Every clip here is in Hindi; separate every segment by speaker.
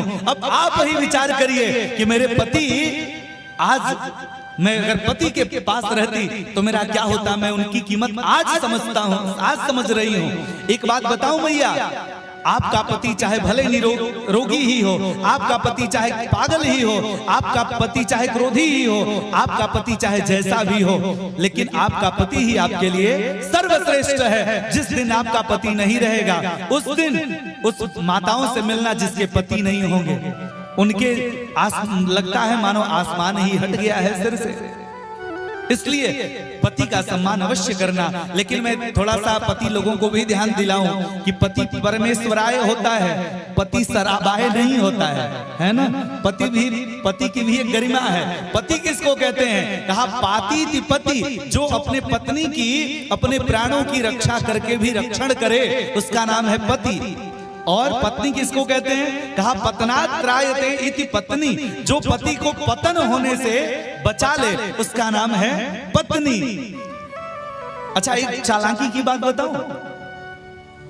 Speaker 1: हूं। अब आप ही विचार करिए कि मेरे पति, आज मैं अगर पति के पास रहती तो मेरा क्या होता। मैं उनकी कीमत आज समझता हूं, आज समझ रही हूं। एक बात बताऊं भैया, आपका पति चाहे भले रोगी ही हो, आपका पति चाहे पागल ही हो, आपका पति चाहे क्रोधी ही हो, आपका पति चाहे जैसा भी हो, लेकिन आपका पति ही आपके लिए सर्वश्रेष्ठ है। जिस दिन आपका पति नहीं रहेगा, उस दिन उस माताओं से मिलना जिसके पति नहीं होंगे, उनके लगता है मानो आसमान ही हट गया है सिर से। इसलिए पति का सम्मान अवश्य करना। लेकिन मैं थोड़ा सा पति लोगों को भी ध्यान दिलाऊं कि पति परमेश्वराय होता है, पति सराबाय नहीं होता है ना। पति की भी एक गरिमा है। पति किसको कहते हैं? कहा पातीति पति, जो अपने पत्नी की, अपने प्राणों की रक्षा करके भी रक्षण करे, उसका नाम है पति। और पत्नी किसको कहते हैं? कहा पतनात् त्रायते इति पत्नी, जो पति को पतन होने से बचा ले, उसका नाम है पत्नी। अच्छा, एक चालाकी की बात बताओ,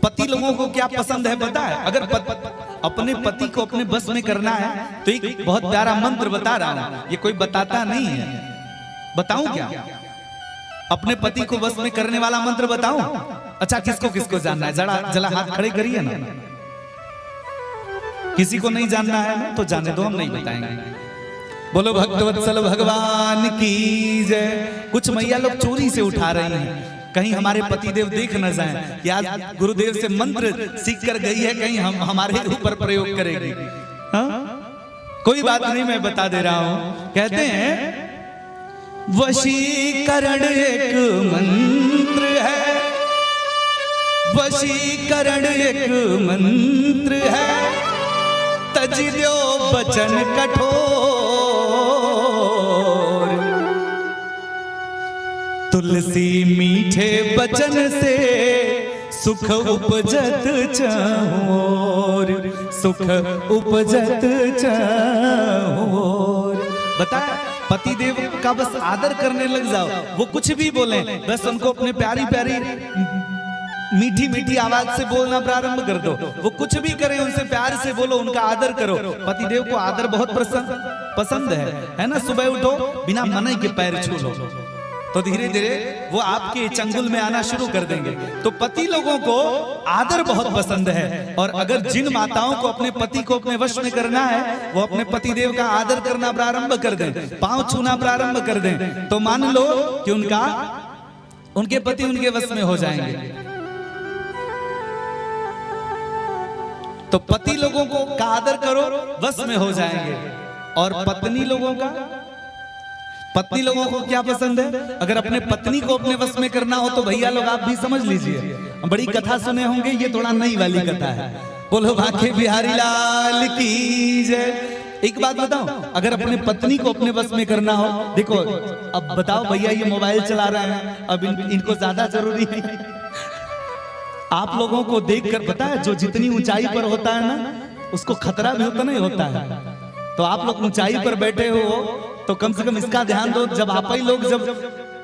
Speaker 1: पति लोगों को क्या पसंद है पता है? अगर अपने पति को अपने बस में करना है तो एक बहुत प्यारा मंत्र बता रहा हूं, ये कोई बताता नहीं है। बताऊं क्या? अपने पति को बस में करने वाला मंत्र बताऊं? अच्छा, किसको किसको जानना है? जरा हाथ खड़े करिए ना। किसी को नहीं जानना है ना, तो जाने दो, हम नहीं बताएंगे। बोलो भक्तवत्सल भगवान की जय। कुछ मैया लोग चोरी से उठा रही हैं, कहीं हमारे पतिदेव देख न जाएं कि आज गुरुदेव से मंत्र सीख कर गई है, कहीं हम हमारे ऊपर प्रयोग करेगी। कोई बात नहीं, मैं बता दे रहा हूं। कहते हैं वशीकरण एक मंत्र है, वशीकरण एक मंत्र है, तजियो बचन कठोर, तुलसी मीठे बचन से सुख उपजत चहोर, सुख उपजत चहोर। बता, पतिदेव का बस आदर करने लग जाओ, वो कुछ भी बोले, बस उनको अपने प्यारी प्यारी मीठी मीठी आवाज से बोलना प्रारंभ कर दो। वो कुछ भी करें, उनसे प्यार से बोलो, उनका आदर करो। पतिदेव को आदर बहुत पसंद है ना। सुबह उठो, बिना मनाही के पैर छू लो, तो धीरे धीरे वो आपके चंगुल में आना शुरू कर देंगे। तो पति लोगों को आदर बहुत पसंद है। और अगर जिन माताओं को अपने पति को अपने वश में करना है, वो अपने पतिदेव का आदर करना प्रारंभ कर दें, पांव छूना प्रारंभ कर दें, तो मान लो कि उनके पति उनके वश में हो जाएंगे। तो पति लोगों का आदर करो, वश में हो जाएंगे। और पत्नी लोगों को क्या पसंद है? अगर अपने पत्नी को अपने वश में करना हो तो भैया लोग आप भी समझ लीजिए, बड़ी कथा सुने होंगे, ये थोड़ा नई वाली कथा है। बोलो बांके बिहारी लाल की जय। एक बात बताओ, अगर अपने पत्नी को अपने वश में करना हो, देखो अब बताओ भैया ये मोबाइल चला रहे हैं, अब इनको ज्यादा जरूरी है। आप लोगों को देखकर पता है, जो जितनी ऊंचाई पर होता है ना, उसको खतरा भी होता नहीं होता है। तो आप लोग ऊंचाई पर बैठे हो तो कम से कम इसका ध्यान दो। जब आप ही लोग जब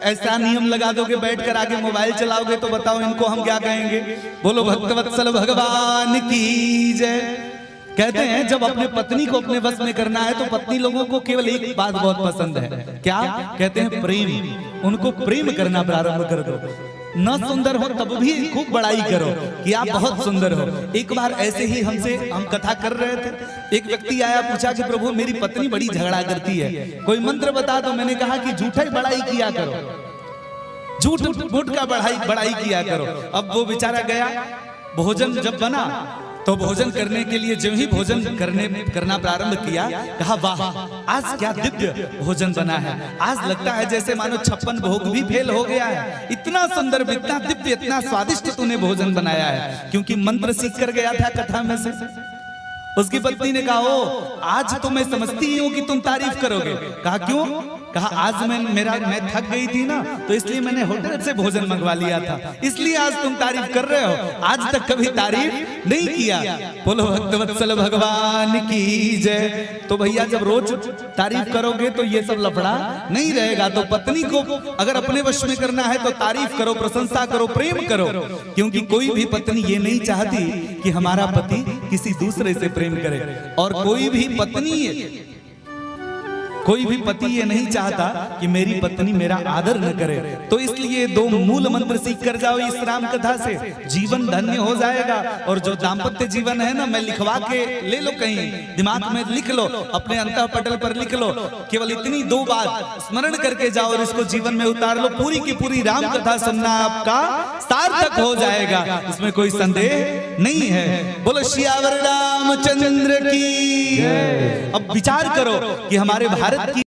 Speaker 1: ऐसा नियम लगा दोगे, बैठकर आगे मोबाइल चलाओगे, तो बताओ इनको हम क्या कहेंगे? बोलो भक्तवत्सल भगवान की जय। कहते हैं जब अपने पत्नी को अपने वश में करना है तो पत्नी लोगों को केवल एक बात बहुत पसंद है। क्या कहते हैं? प्रेम। उनको प्रेम करना प्रारंभ कर दो। न सुंदर हो तब भी खूब बड़ाई करो कि आप बहुत सुंदर हो। एक बार ऐसे ही हम कथा कर रहे थे, एक व्यक्ति आया, पूछा कि प्रभु मेरी पत्नी बड़ी झगड़ा करती है, कोई मंत्र बता दो। मैंने कहा कि झूठा ही बड़ाई किया करो, झूठ का बड़ाई किया करो। अब वो बेचारा गया, भोजन जब बना तो भोजन करने के लिए जब ही भोजन करना प्रारंभ किया, कहा वाह आज क्या दिव्य भोजन बना है। आज लगता है जैसे मानो 56 भोग भी फेल हो गया है। इतना सुंदर, इतना दिव्य, इतना स्वादिष्ट तूने भोजन बनाया है। क्योंकि मंत्र सीख कर गया था कथा में से। उसकी पत्नी ने कहा ओ आज तो मैं समझती हूँ कि तुम तारीफ करोगे। कहा क्यों? कहा आज मैं थक गई थी ना, तो इसलिए मैंने होटल से भोजन मंगवा लिया था, इसलिए आज तुम तारीफ कर रहे हो, आज तक कभी तारीफ नहीं किया। बोलो भक्तवत्सल भगवान की जय। तो भैया जब रोज तारीफ करोगे तो ये सब लफड़ा नहीं रहेगा। तो पत्नी को अगर अपने वश में करना है तो तारीफ करो, प्रशंसा करो, प्रेम करो। क्योंकि कोई भी पत्नी ये नहीं चाहती कि हमारा पति किसी दूसरे से प्रेम करे। और कोई भी पति ये नहीं चाहता कि मेरी पत्नी मेरा आदर न करे। तो इसलिए दो मूल मंत्र सीख कर जाओ इस राम कथा से, जीवन धन्य हो जाएगा। और जो दाम्पत्य जीवन है ना, मैं लिखवा के ले लो, कहीं दिमाग में लिख लो, अपने अंतःपटल पर लिख लो, केवल इतनी 2 बात स्मरण करके जाओ और इसको जीवन में उतार लो। पूरी की पूरी राम कथा सुनना आपका सार्थक हो जाएगा, इसमें कोई संदेह नहीं है। बोलो सियावर रामचंद्र की। अब विचार करो कि हमारे भारत की